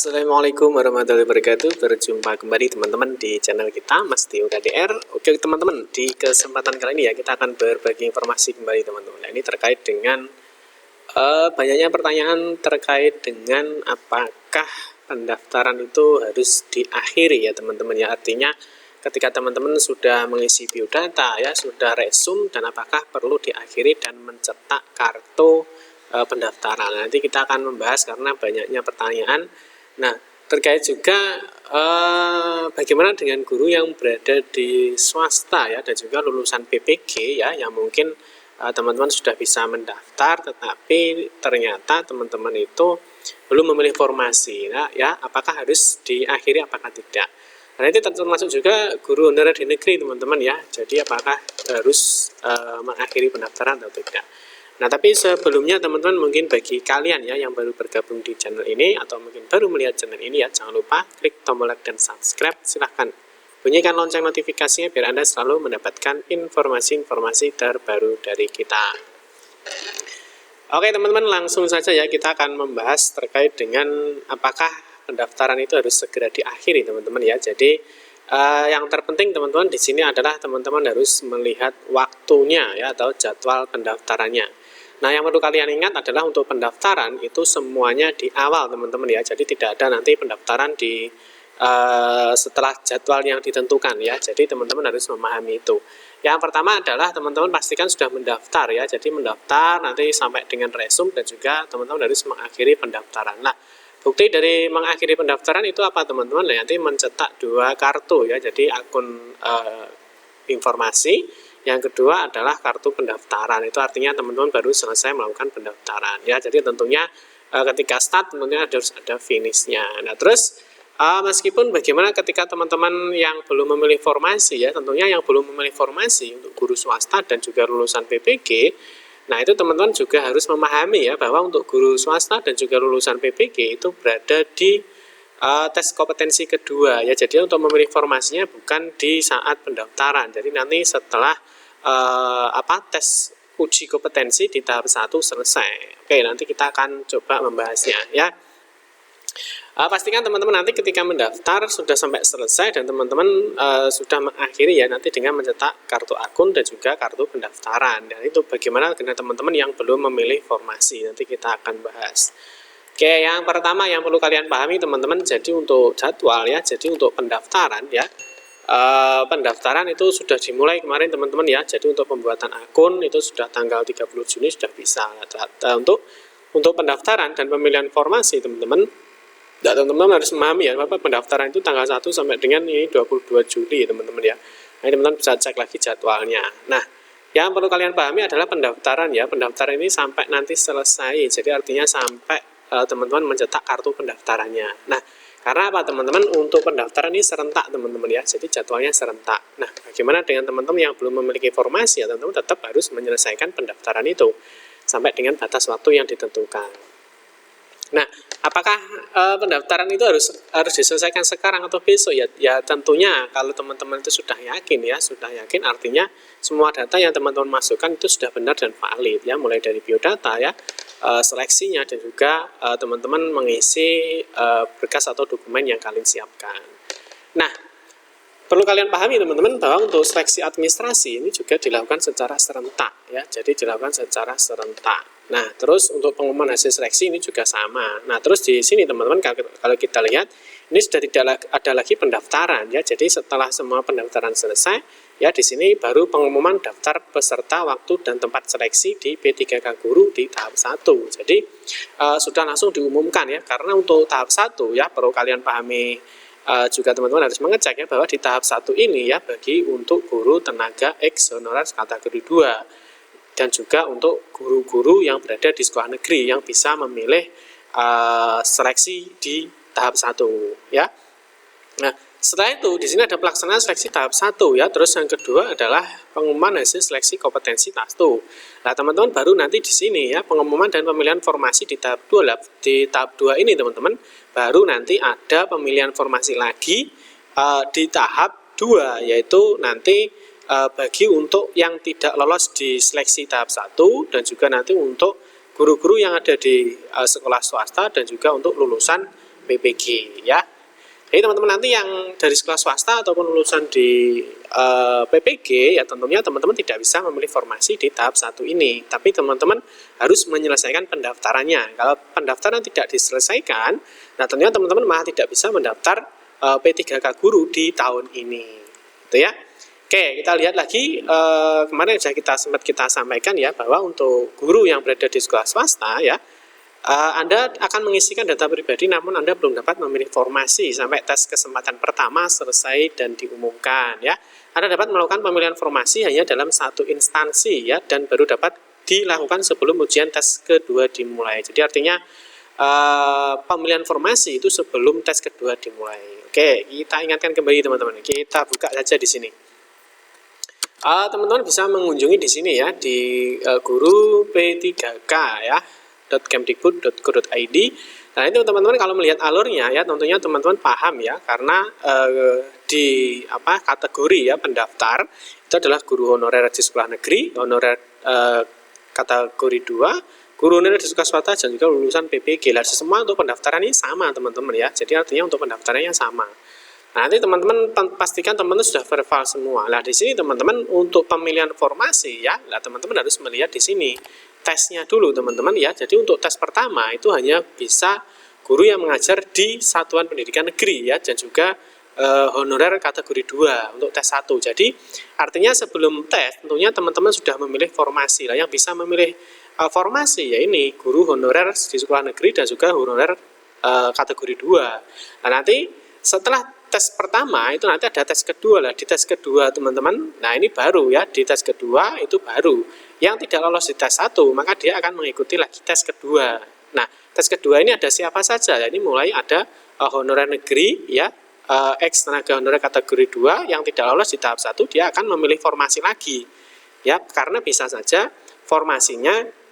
Assalamualaikum warahmatullahi wabarakatuh. Berjumpa kembali teman-teman di channel kita Mas Tio KDR. Oke teman-teman, di kesempatan kali ini ya kita akan berbagi informasi kembali teman-teman. Nah, ini terkait dengan banyaknya pertanyaan terkait dengan apakah pendaftaran itu harus diakhiri ya teman-teman ya. Artinya ketika teman-teman sudah mengisi biodata ya, sudah resume, dan apakah perlu diakhiri dan mencetak kartu pendaftaran. Nanti kita akan membahas karena banyaknya pertanyaan. Nah, terkait juga bagaimana dengan guru yang berada di swasta ya, dan juga lulusan PPG ya, yang mungkin teman-teman sudah bisa mendaftar, tetapi ternyata teman-teman itu belum memilih formasi. Nah, ya, apakah harus diakhiri, apakah tidak? Nah, ini termasuk juga guru honorer di negeri teman-teman ya. Jadi apakah harus mengakhiri pendaftaran atau tidak? Nah, tapi sebelumnya teman-teman, mungkin bagi kalian ya yang baru bergabung di channel ini atau mungkin baru melihat channel ini ya, jangan lupa klik tombol like dan subscribe. Silahkan bunyikan lonceng notifikasinya biar Anda selalu mendapatkan informasi-informasi terbaru dari kita. Oke teman-teman, langsung saja ya kita akan membahas terkait dengan apakah pendaftaran itu harus segera diakhiri teman-teman ya. Jadi yang terpenting teman-teman di sini adalah teman-teman harus melihat waktunya ya, atau jadwal pendaftarannya. Nah, yang perlu kalian ingat adalah untuk pendaftaran itu semuanya di awal teman-teman ya. Jadi tidak ada nanti pendaftaran di setelah jadwal yang ditentukan ya. Jadi teman-teman harus memahami itu. Yang pertama adalah teman-teman pastikan sudah mendaftar ya. Jadi mendaftar nanti sampai dengan resume, dan juga teman-teman harus mengakhiri pendaftaran. Nah, bukti dari mengakhiri pendaftaran itu apa teman-teman? Nah, nanti mencetak 2 kartu ya. Jadi akun informasi. Yang kedua adalah kartu pendaftaran. Itu artinya teman-teman baru selesai melakukan pendaftaran ya. Jadi tentunya ketika start tentunya harus ada finishnya. Nah, terus meskipun bagaimana ketika teman-teman yang belum memilih formasi ya, tentunya yang belum memilih formasi untuk guru swasta dan juga lulusan PPG, nah itu teman-teman juga harus memahami ya, bahwa untuk guru swasta dan juga lulusan PPG itu berada di tes kompetensi kedua ya. Jadi untuk memilih formasinya bukan di saat pendaftaran. Jadi nanti setelah tes uji kompetensi di tahap 1 selesai. Oke, nanti kita akan coba membahasnya ya. Pastikan teman-teman nanti ketika mendaftar sudah sampai selesai dan teman-teman sudah mengakhiri ya, nanti dengan mencetak kartu akun dan juga kartu pendaftaran. Dan itu bagaimana dengan teman-teman yang belum memilih formasi, nanti kita akan bahas. Oke, yang pertama yang perlu kalian pahami teman-teman, jadi untuk jadwal ya, jadi untuk pendaftaran ya, pendaftaran itu sudah dimulai kemarin teman-teman ya. Jadi untuk pembuatan akun itu sudah tanggal 30 Juni sudah bisa. Untuk pendaftaran dan pemilihan formasi teman-teman harus memahami ya, Bapak, pendaftaran itu tanggal 1 sampai dengan ini 22 Juli teman-teman ya. Nah, teman-teman bisa cek lagi jadwalnya. Nah, yang perlu kalian pahami adalah pendaftaran ya. Pendaftaran ini sampai nanti selesai. Jadi artinya sampai teman-teman mencetak kartu pendaftarannya. Nah, karena apa teman-teman? Untuk pendaftaran ini serentak teman-teman ya. Jadi jadwalnya serentak. Nah, bagaimana dengan teman-teman yang belum memiliki formasi ya, teman-teman tetap harus menyelesaikan pendaftaran itu sampai dengan batas waktu yang ditentukan. Nah, apakah pendaftaran itu harus diselesaikan sekarang atau besok ya? Ya tentunya kalau teman-teman itu sudah yakin ya, artinya semua data yang teman-teman masukkan itu sudah benar dan valid ya, mulai dari biodata ya, seleksinya, dan juga teman-teman mengisi berkas atau dokumen yang kalian siapkan. Nah, perlu kalian pahami teman-teman bahwa untuk seleksi administrasi ini juga dilakukan secara serentak ya. Jadi dilakukan secara serentak. Nah, terus untuk pengumuman hasil seleksi ini juga sama. Nah, terus di sini teman-teman kalau kita lihat ini sudah tidak ada lagi pendaftaran ya. Jadi setelah semua pendaftaran selesai ya, di sini baru pengumuman daftar peserta waktu dan tempat seleksi di P3K Guru di tahap 1. Jadi sudah langsung diumumkan ya. Karena untuk tahap 1 ya, perlu kalian pahami juga teman-teman harus mengecek ya, bahwa di tahap 1 ini ya, bagi untuk guru tenaga eks honorer kategori 2 dan juga untuk guru-guru yang berada di sekolah negeri yang bisa memilih seleksi di tahap 1 ya. Nah, setelah itu di sini ada pelaksanaan seleksi tahap 1 ya. Terus yang kedua adalah pengumuman hasil seleksi kompetensi tahap 1. Nah, teman-teman baru nanti di sini ya, pengumuman dan pemilihan formasi di tahap 2. Di tahap 2 ini teman-teman baru nanti ada pemilihan formasi lagi di tahap 2, yaitu nanti bagi untuk yang tidak lolos di seleksi tahap 1 dan juga nanti untuk guru-guru yang ada di sekolah swasta dan juga untuk lulusan PPG ya. Jadi teman-teman nanti yang dari sekolah swasta ataupun lulusan di PPG ya tentunya teman-teman tidak bisa memilih formasi di tahap 1 ini. Tapi teman-teman harus menyelesaikan pendaftarannya. Kalau pendaftaran tidak diselesaikan, nah tentunya teman-teman malah tidak bisa mendaftar P3K Guru di tahun ini. Gitu ya. Oke, kita lihat lagi kemarin sudah sempat kita sampaikan ya bahwa untuk guru yang berada di sekolah swasta ya Anda akan mengisikan data pribadi namun Anda belum dapat memilih formasi sampai tes kesempatan pertama selesai dan diumumkan ya. Anda dapat melakukan pemilihan formasi hanya dalam satu instansi ya dan baru dapat dilakukan sebelum ujian tes kedua dimulai. Jadi artinya pemilihan formasi itu sebelum tes kedua dimulai. Oke, kita ingatkan kembali teman-teman. Kita buka saja di sini. Teman-teman bisa mengunjungi di sini ya di guru P3K ya .kemdikbud.go.id. Nah itu teman-teman kalau melihat alurnya ya tentunya teman-teman paham ya karena di kategori ya pendaftar itu adalah guru honorer di sekolah negeri, honorer kategori 2, guru honorer di sekolah swasta dan juga lulusan PPG. Semua untuk pendaftaran ini sama teman-teman ya. Jadi artinya untuk pendaftarannya sama. Nah, nanti teman-teman pastikan teman-teman sudah verbal semua. Nah, di sini teman-teman untuk pemilihan formasi ya, teman-teman harus melihat di sini tesnya dulu teman-teman ya. Jadi untuk tes pertama itu hanya bisa guru yang mengajar di satuan pendidikan negeri ya dan juga honorer kategori 2 untuk tes 1. Jadi artinya sebelum tes tentunya teman-teman sudah memilih formasi. Lah yang bisa memilih formasi ya ini guru honorer di sekolah negeri dan juga honorer kategori 2. Nah, nanti setelah tes pertama itu nanti ada tes kedua lah. Di tes kedua teman-teman, nah ini baru ya, di tes kedua itu baru. Yang tidak lolos di tes 1 maka dia akan mengikuti lagi tes kedua. Nah, tes kedua ini ada siapa saja? Ini mulai ada honorer negeri ya, ex tenaga honorer kategori 2 yang tidak lolos di tahap 1 dia akan memilih formasi lagi. Ya, karena bisa saja formasinya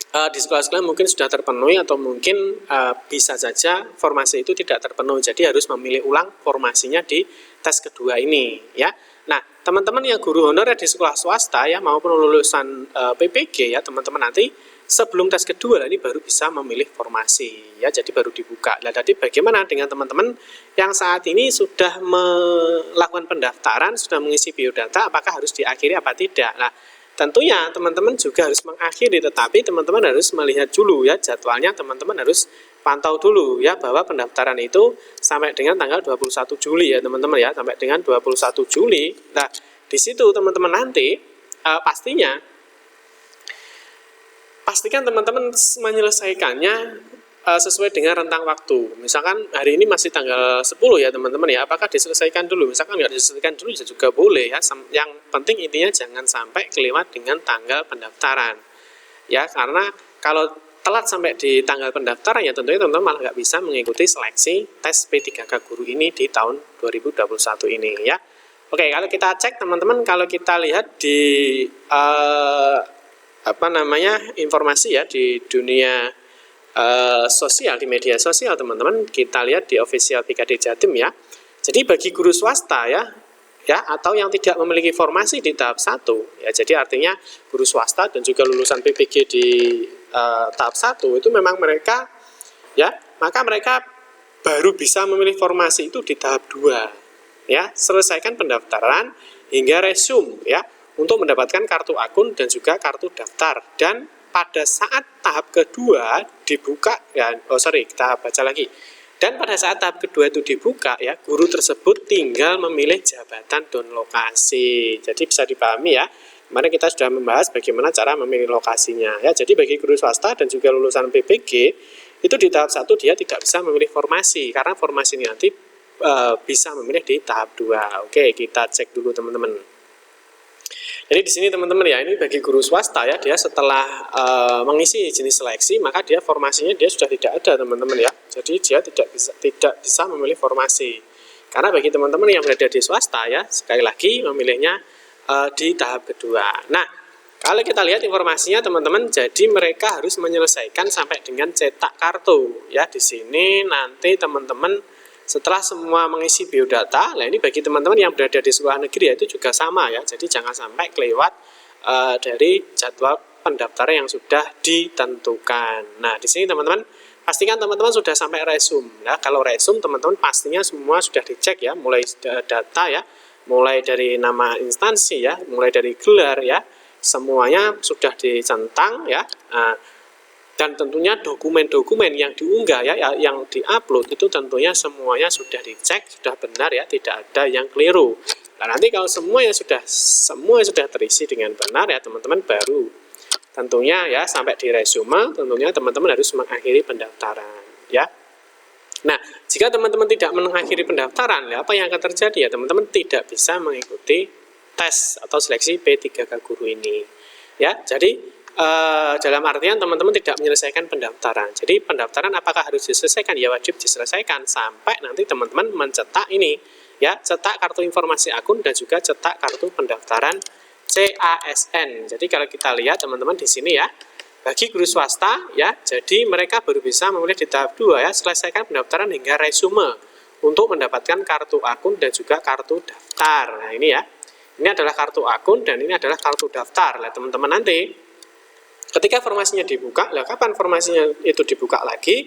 di sekolah-sekolah mungkin sudah terpenuhi atau mungkin bisa saja formasi itu tidak terpenuhi. Jadi harus memilih ulang formasinya di tes kedua ini ya. Nah, teman-teman yang guru honorer di sekolah swasta ya maupun lulusan PPG ya, teman-teman nanti sebelum tes kedua ini baru bisa memilih formasi ya. Jadi baru dibuka. Nah, tadi bagaimana dengan teman-teman yang saat ini sudah melakukan pendaftaran, sudah mengisi biodata, apakah harus diakhiri apa tidak? Nah, tentunya teman-teman juga harus mengakhiri, tetapi teman-teman harus melihat dulu ya jadwalnya, teman-teman harus pantau dulu ya bahwa pendaftaran itu sampai dengan tanggal 21 Juli ya teman-teman ya, sampai dengan 21 Juli. Nah, di situ teman-teman nanti pastikan teman-teman menyelesaikannya sesuai dengan rentang waktu. Misalkan hari ini masih tanggal 10 ya teman-teman ya, apakah diselesaikan dulu? Misalkan nggak diselesaikan dulu ya juga boleh ya. Yang penting intinya jangan sampai kelewat dengan tanggal pendaftaran. Ya, karena kalau telat sampai di tanggal pendaftaran ya tentunya teman-teman malah nggak bisa mengikuti seleksi tes P3K Guru ini di tahun 2021 ini ya. Oke, kalau kita cek teman-teman, kalau kita lihat di informasi ya di dunia sosial, di media sosial teman-teman, kita lihat di official PKD Jatim ya. Jadi bagi guru swasta ya atau yang tidak memiliki formasi di tahap 1 ya, jadi artinya guru swasta dan juga lulusan PPG di tahap 1 itu memang mereka ya, maka mereka baru bisa memilih formasi itu di tahap 2 ya. Selesaikan pendaftaran hingga resume ya untuk mendapatkan kartu akun dan juga kartu daftar. Dan pada saat tahap kedua dibuka ya, kita baca lagi. Dan pada saat tahap kedua itu dibuka ya, guru tersebut tinggal memilih jabatan dan lokasi. Jadi bisa dipahami ya. Kemarin kita sudah membahas bagaimana cara memilih lokasinya ya. Jadi bagi guru swasta dan juga lulusan PPG itu di tahap 1 dia tidak bisa memilih formasi karena formasi ini nanti bisa memilih di tahap 2. Oke, kita cek dulu teman-teman. Jadi di sini teman-teman ya, ini bagi guru swasta ya, dia setelah mengisi jenis seleksi maka dia formasinya dia sudah tidak ada teman-teman ya. Jadi dia tidak bisa memilih formasi. Karena bagi teman-teman yang berada di swasta ya, sekali lagi memilihnya di tahap kedua. Nah, kalau kita lihat informasinya teman-teman, jadi mereka harus menyelesaikan sampai dengan cetak kartu ya. Di sini nanti teman-teman setelah semua mengisi biodata, nah ini bagi teman-teman yang berada di sekolah negeri ya, itu juga sama ya. Jadi jangan sampai kelewat dari jadwal pendaftaran yang sudah ditentukan. Nah, di sini teman-teman pastikan teman-teman sudah sampai resume. Nah, kalau resume teman-teman pastinya semua sudah dicek ya, mulai data ya, mulai dari nama instansi ya, mulai dari gelar ya, semuanya sudah dicentang ya. Dan tentunya dokumen-dokumen yang diunggah ya, yang diupload itu tentunya semuanya sudah dicek, sudah benar ya, tidak ada yang keliru. Nah, nanti kalau semua sudah terisi dengan benar ya teman-teman, baru tentunya ya sampai di resume, tentunya teman-teman harus mengakhiri pendaftaran ya. Nah, jika teman-teman tidak mengakhiri pendaftaran, ya apa yang akan terjadi ya teman-teman, tidak bisa mengikuti tes atau seleksi P3K Guru ini ya. Jadi dalam artian teman-teman tidak menyelesaikan pendaftaran. Jadi pendaftaran apakah harus diselesaikan? Ya wajib diselesaikan sampai nanti teman-teman mencetak ini ya, cetak kartu informasi akun dan juga cetak kartu pendaftaran CASN. Jadi kalau kita lihat teman-teman di sini ya, bagi guru swasta ya, jadi mereka baru bisa memilih di tahap 2 ya, selesaikan pendaftaran hingga resume untuk mendapatkan kartu akun dan juga kartu daftar. Nah, ini ya. Ini adalah kartu akun dan ini adalah kartu daftar. Nah, teman-teman nanti ketika formasinya dibuka, lah kapan formasinya itu dibuka lagi?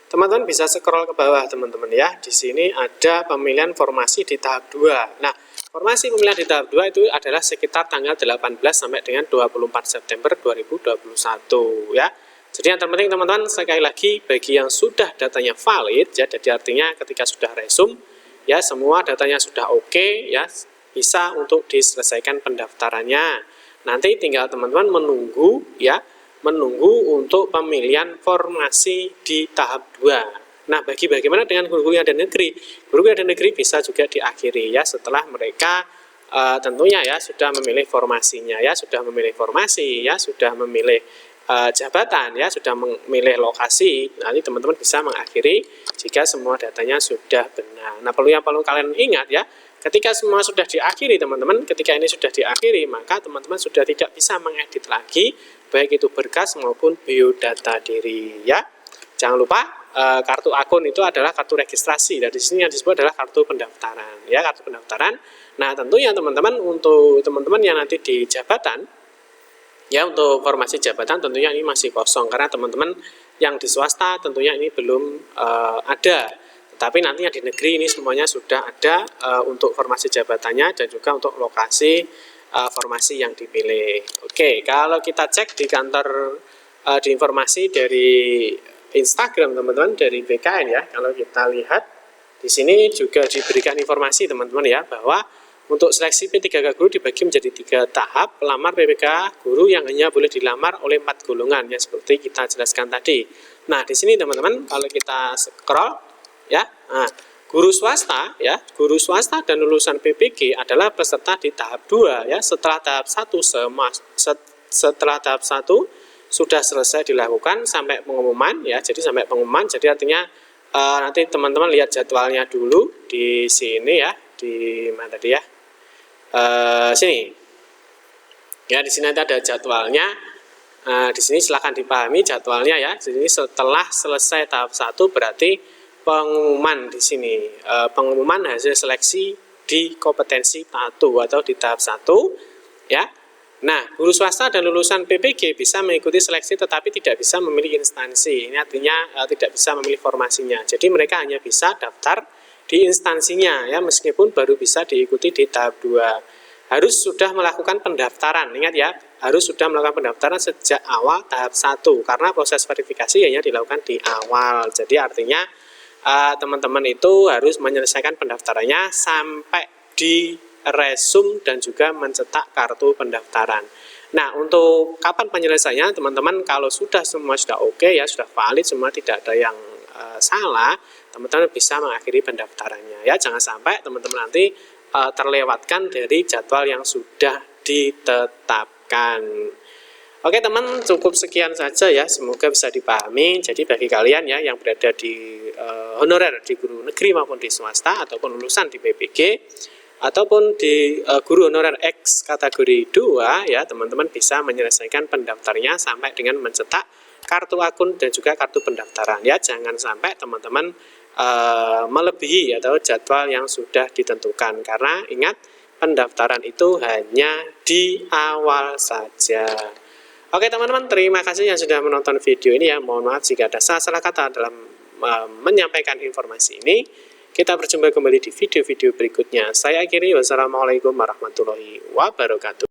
Teman-teman bisa scroll ke bawah teman-teman ya. Di sini ada pemilihan formasi di tahap 2. Nah, formasi pemilihan di tahap 2 itu adalah sekitar tanggal 18 sampai dengan 24 September 2021 ya. Jadi yang terpenting teman-teman, sekali lagi bagi yang sudah datanya valid ya, jadi artinya ketika sudah resume ya, semua datanya sudah oke ya, bisa untuk diselesaikan pendaftarannya. Nanti tinggal teman-teman menunggu ya, menunggu untuk pemilihan formasi di tahap 2. Nah, bagaimana dengan guru-guru yang ada negeri? Guru yang ada negeri bisa juga diakhiri ya setelah mereka tentunya ya sudah memilih formasinya ya, sudah memilih formasi ya, sudah memilih jabatan ya, sudah memilih lokasi. Nanti teman-teman bisa mengakhiri jika semua datanya sudah benar. Nah, yang perlu kalian ingat ya, ketika semua sudah diakhiri teman-teman, ketika ini sudah diakhiri, maka teman-teman sudah tidak bisa mengedit lagi baik itu berkas maupun biodata diri ya. Jangan lupa kartu akun itu adalah kartu registrasi, dan di sini yang disebut adalah kartu pendaftaran ya, kartu pendaftaran. Nah, tentunya teman-teman, untuk teman-teman yang nanti di jabatan ya, untuk formasi jabatan tentunya ini masih kosong karena teman-teman yang di swasta tentunya ini belum ada. Tapi nanti yang di negeri ini semuanya sudah ada untuk formasi jabatannya dan juga untuk lokasi formasi yang dipilih. Oke, kalau kita cek di kantor di informasi dari Instagram teman-teman, dari BKN ya, kalau kita lihat di sini juga diberikan informasi teman-teman ya, bahwa untuk seleksi P3K Guru dibagi menjadi 3 tahap. Pelamar PPK Guru yang hanya boleh dilamar oleh 4 golongan ya, seperti kita jelaskan tadi. Nah, di sini teman-teman kalau kita scroll ya, nah, guru swasta ya, guru swasta dan lulusan PPG adalah peserta di tahap 2 ya. Setelah tahap 1 sudah selesai dilakukan sampai pengumuman ya. Jadi sampai pengumuman, jadi artinya nanti teman-teman lihat jadwalnya dulu di sini ya, di mana tadi ya, sini ya, di sini ada jadwalnya. Di sini silahkan dipahami jadwalnya ya. Jadi setelah selesai tahap 1 berarti pengumuman di sini, pengumuman hasil seleksi di kompetensi 1 atau di tahap 1 ya. Nah, guru swasta dan lulusan PPG bisa mengikuti seleksi tetapi tidak bisa memilih instansi. Ini artinya tidak bisa memilih formasinya. Jadi mereka hanya bisa daftar di instansinya ya, meskipun baru bisa diikuti di tahap 2. Harus sudah melakukan pendaftaran. Ingat ya, harus sudah melakukan pendaftaran sejak awal tahap 1 karena proses verifikasi hanya dilakukan di awal. Jadi artinya teman-teman itu harus menyelesaikan pendaftarannya sampai di resume dan juga mencetak kartu pendaftaran. Nah, untuk kapan penyelesaiannya teman-teman, kalau sudah semua sudah oke ya, sudah valid semua, tidak ada yang salah, teman-teman bisa mengakhiri pendaftarannya ya. Jangan sampai teman-teman nanti terlewatkan dari jadwal yang sudah ditetapkan. Oke teman, cukup sekian saja ya, semoga bisa dipahami. Jadi bagi kalian ya yang berada di honorer di guru negeri maupun di swasta, ataupun lulusan di PPG, ataupun di guru honorer X kategori 2 ya, teman-teman bisa menyelesaikan pendaftarnya sampai dengan mencetak kartu akun dan juga kartu pendaftaran ya. Jangan sampai teman-teman melebihi atau jadwal yang sudah ditentukan, karena ingat pendaftaran itu hanya di awal saja. Oke teman-teman, terima kasih yang sudah menonton video ini ya. Mohon maaf jika ada salah-salah kata dalam menyampaikan informasi ini. Kita berjumpa kembali di video-video berikutnya. Saya akhiri, wassalamualaikum warahmatullahi wabarakatuh.